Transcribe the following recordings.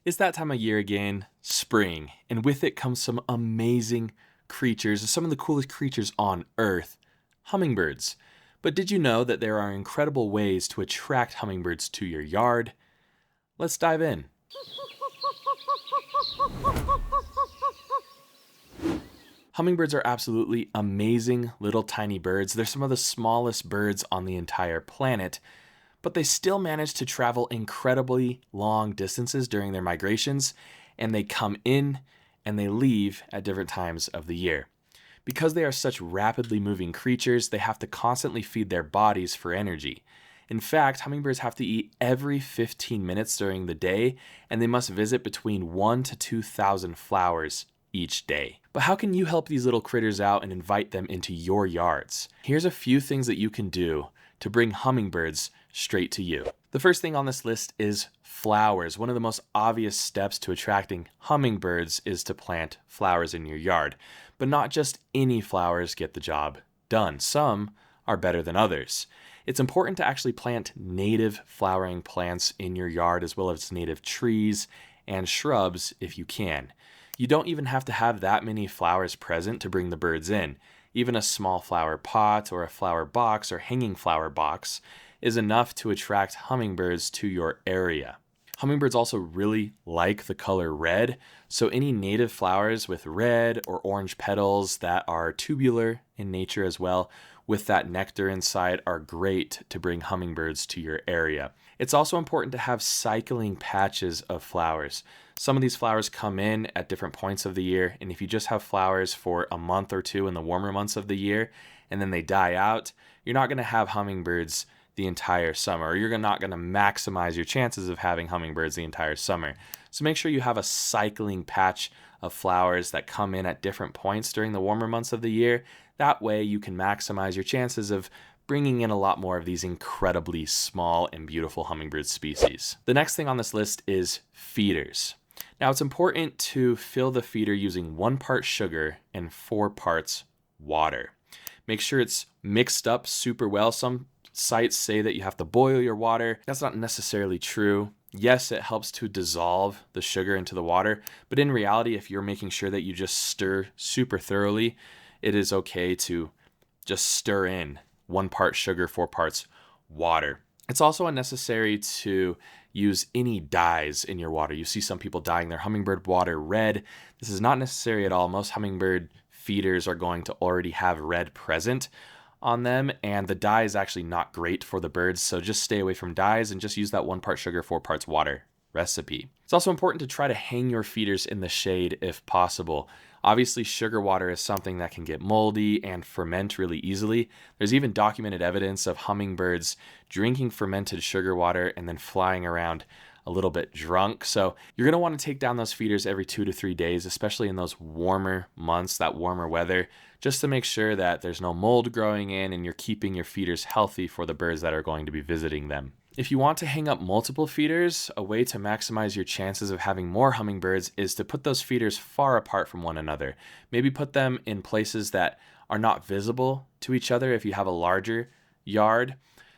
It's that time of year again, spring, and with it comes some amazing creatures, some of the coolest creatures on Earth, hummingbirds. But did you know that there are incredible ways to attract hummingbirds to your yard? Let's dive in. Hummingbirds are absolutely amazing little tiny birds. They're some of the smallest birds on the entire planet, but they still manage to travel incredibly long distances during their migrations, and they come in and they leave at different times of the year. Because they are such rapidly moving creatures, they have to constantly feed their bodies for energy. In fact, hummingbirds have to eat every 15 minutes during the day, and they must visit between 1,000 to 2,000 flowers each day. But how can you help these little critters out and invite them into your yards? Here's a few things that you can do to bring hummingbirds straight to you. The first thing on this list is flowers. One of the most obvious steps to attracting hummingbirds is to plant flowers in your yard. But not just any flowers get the job done. Some are better than others. It's important to actually plant native flowering plants in your yard as well as native trees and shrubs if you can. You don't even have to have that many flowers present to bring the birds in. Even a small flower pot or a flower box or hanging flower box is enough to attract hummingbirds to your area. Hummingbirds also really like the color red, so any native flowers with red or orange petals that are tubular in nature as well, with that nectar inside, are great to bring hummingbirds to your area. It's also important to have cycling patches of flowers. Some of these flowers come in at different points of the year, and if you just have flowers for a month or two in the warmer months of the year, and then they die out, you're not going to have hummingbirds the entire summer, or you're not going to maximize your chances of having hummingbirds the entire summer. So make sure you have a cycling patch of flowers that come in at different points during the warmer months of the year. That way you can maximize your chances of bringing in a lot more of these incredibly small and beautiful hummingbird species. The next thing on this list is feeders. Now it's important to fill the feeder using 1 part sugar and 4 parts water. Make sure it's mixed up super well. Some sites say that you have to boil your water. That's not necessarily true. Yes, it helps to dissolve the sugar into the water, but in reality, if you're making sure that you just stir super thoroughly, it is okay to just stir in 1 part sugar, 4 parts water. It's also unnecessary to use any dyes in your water. You see some people dyeing their hummingbird water red. This is not necessary at all. Most hummingbird feeders are going to already have red present on them, and the dye is actually not great for the birds, so just stay away from dyes and just use that 1 part sugar, 4 parts water recipe. It's also important to try to hang your feeders in the shade if possible. Obviously, sugar water is something that can get moldy and ferment really easily. There's even documented evidence of hummingbirds drinking fermented sugar water and then flying around a little bit drunk. So you're going to want to take down those feeders every 2 to 3 days, especially in those warmer months, that warmer weather, just to make sure that there's no mold growing in and you're keeping your feeders healthy for the birds that are going to be visiting them. If you want to hang up multiple feeders, a way to maximize your chances of having more hummingbirds is to put those feeders far apart from one another. Maybe put them in places that are not visible to each other if you have a larger yard.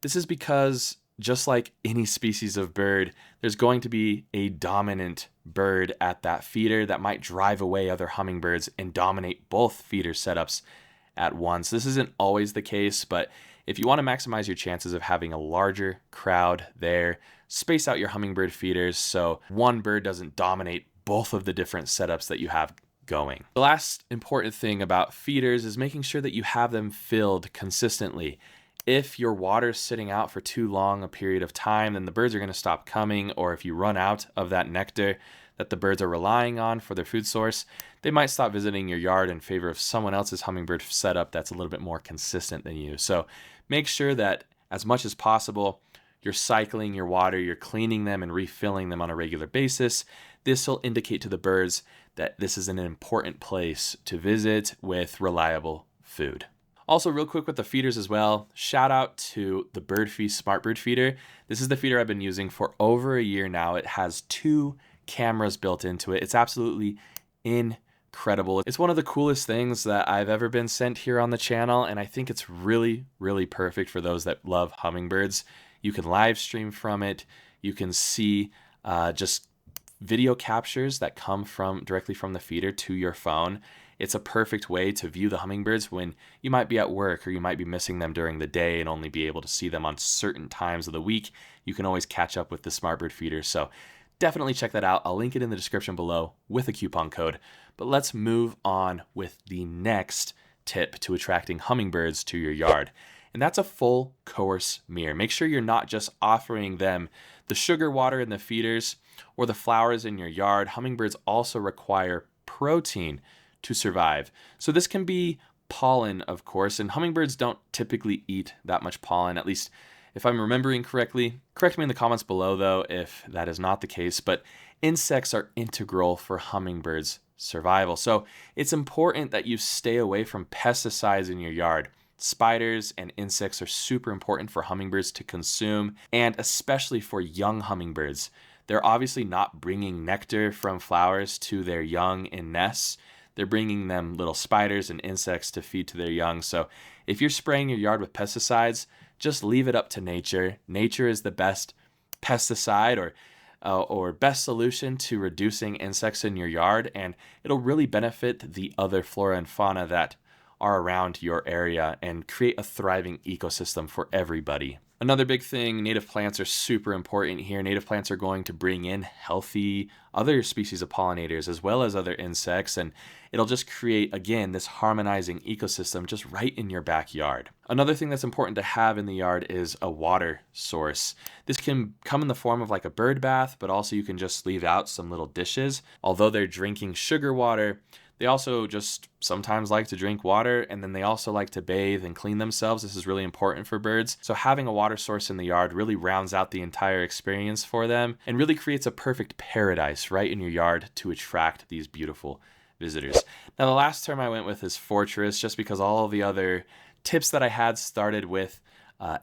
This is because just like any species of bird, there's going to be a dominant bird at that feeder that might drive away other hummingbirds and dominate both feeder setups at once. This isn't always the case, but if you want to maximize your chances of having a larger crowd there, space out your hummingbird feeders so one bird doesn't dominate both of the different setups that you have going. The last important thing about feeders is making sure that you have them filled consistently. If your water is sitting out for too long a period of time, then the birds are going to stop coming, or if you run out of that nectar that the birds are relying on for their food source, they might stop visiting your yard in favor of someone else's hummingbird setup that's a little bit more consistent than you. So make sure that as much as possible, you're cycling your water, you're cleaning them and refilling them on a regular basis. This will indicate to the birds that this is an important place to visit with reliable food. Also, real quick with the feeders as well, shout out to the Bird Feast Smart Bird Feeder. This is the feeder I've been using for over a year now. It has 2 cameras built into it. It's absolutely incredible. It's one of the coolest things that I've ever been sent here on the channel, and I think it's really, really perfect for those that love hummingbirds. You can live stream from it. You can see just video captures that come directly from the feeder to your phone, it's a perfect way to view the hummingbirds when you might be at work or you might be missing them during the day and only be able to see them on certain times of the week. You can always catch up with the SmartBird feeder. So definitely check that out. I'll link it in the description below with a coupon code. But let's move on with the next tip to attracting hummingbirds to your yard. And that's a full course meal. Make sure you're not just offering them the sugar water in the feeders or the flowers in your yard. Hummingbirds also require protein to survive. So this can be pollen, of course, and hummingbirds don't typically eat that much pollen, at least if I'm remembering correctly. Correct me in the comments below, though, if that is not the case, but insects are integral for hummingbirds' survival. So it's important that you stay away from pesticides in your yard. Spiders and insects are super important for hummingbirds to consume, and especially for young hummingbirds. They're obviously not bringing nectar from flowers to their young in nests. They're bringing them little spiders and insects to feed to their young. So if you're spraying your yard with pesticides, just leave it up to nature. Nature is the best pesticide or best solution to reducing insects in your yard, and it'll really benefit the other flora and fauna that are around your area and create a thriving ecosystem for everybody. Another big thing, native plants are super important here. Native plants are going to bring in healthy other species of pollinators as well as other insects, and it'll just create, again, this harmonizing ecosystem just right in your backyard. Another thing that's important to have in the yard is a water source. This can come in the form of like a bird bath, but also you can just leave out some little dishes. Although they're drinking sugar water, they also just sometimes like to drink water, and then they also like to bathe and clean themselves. This is really important for birds. So having a water source in the yard really rounds out the entire experience for them and really creates a perfect paradise right in your yard to attract these beautiful visitors. Now, the last term I went with is fortress, just because all of the other tips that I had started with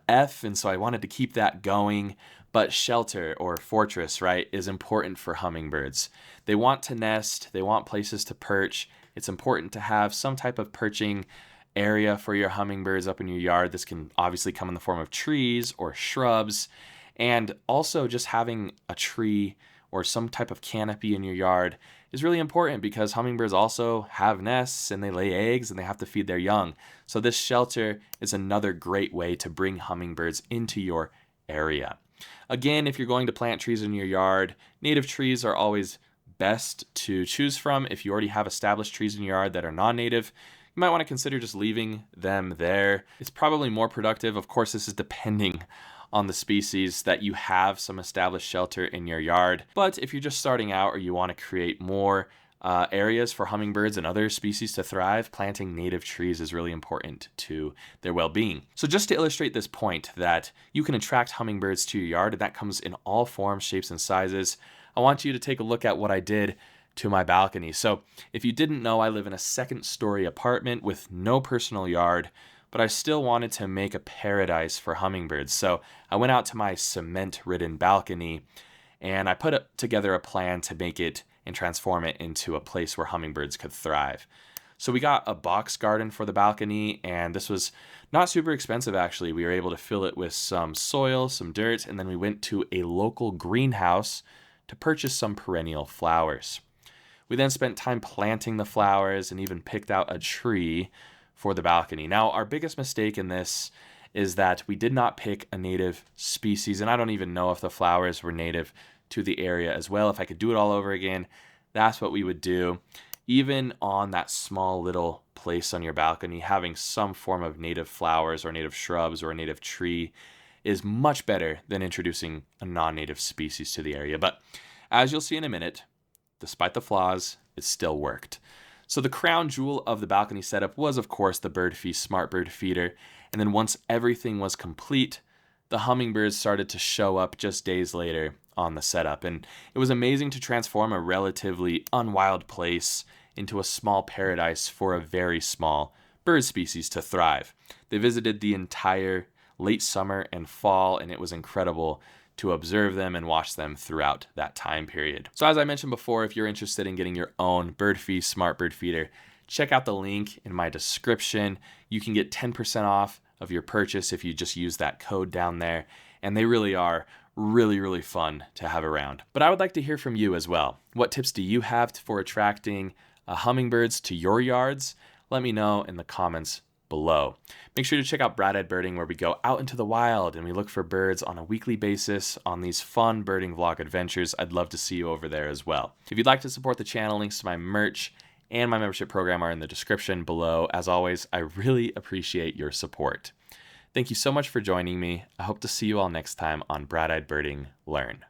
F, and so I wanted to keep that going. But shelter or fortress, right, is important for hummingbirds. They want to nest, they want places to perch. It's important to have some type of perching area for your hummingbirds up in your yard. This can obviously come in the form of trees or shrubs, and also just having a tree or some type of canopy in your yard is really important because hummingbirds also have nests and they lay eggs and they have to feed their young. So this shelter is another great way to bring hummingbirds into your area. Again, if you're going to plant trees in your yard, native trees are always best to choose from. If you already have established trees in your yard that are non-native, you might want to consider just leaving them there. It's probably more productive. Of course, this is depending on the species that you have some established shelter in your yard. But if you're just starting out or you want to create more areas for hummingbirds and other species to thrive, planting native trees is really important to their well-being. So just to illustrate this point that you can attract hummingbirds to your yard, and that comes in all forms, shapes, and sizes, I want you to take a look at what I did to my balcony. So if you didn't know, I live in a second-story apartment with no personal yard, but I still wanted to make a paradise for hummingbirds. So I went out to my cement-ridden balcony and I put together a plan to make it and transform it into a place where hummingbirds could thrive. So we got a box garden for the balcony, and this was not super expensive actually. We were able to fill it with some soil, some dirt, and then we went to a local greenhouse to purchase some perennial flowers. We then spent time planting the flowers and even picked out a tree for the balcony. Now, our biggest mistake in this is that we did not pick a native species, and I don't even know if the flowers were native to the area as well. If I could do it all over again, that's what we would do. Even on that small little place on your balcony, having some form of native flowers or native shrubs or a native tree is much better than introducing a non-native species to the area. But as you'll see in a minute, despite the flaws, it still worked. So the crown jewel of the balcony setup was, of course, the BirdFeast SmartBird feeder. And then once everything was complete, the hummingbirds started to show up just days later on the setup. And it was amazing to transform a relatively unwild place into a small paradise for a very small bird species to thrive. They visited the entire late summer and fall, and it was incredible to observe them and watch them throughout that time period. So as I mentioned before, if you're interested in getting your own BirdFeast SmartBird feeder, check out the link in my description. You can get 10% off of your purchase if you just use that code down there. And they really are really, really fun to have around. But I would like to hear from you as well. What tips do you have for attracting hummingbirds to your yards? Let me know in the comments below. Make sure to check out Bright-Eyed Birding, where we go out into the wild and we look for birds on a weekly basis on these fun birding vlog adventures. I'd love to see you over there as well. If you'd like to support the channel, links to my merch and my membership program are in the description below. As always, I really appreciate your support. Thank you so much for joining me. I hope to see you all next time on Bright-Eyed Birding Learn.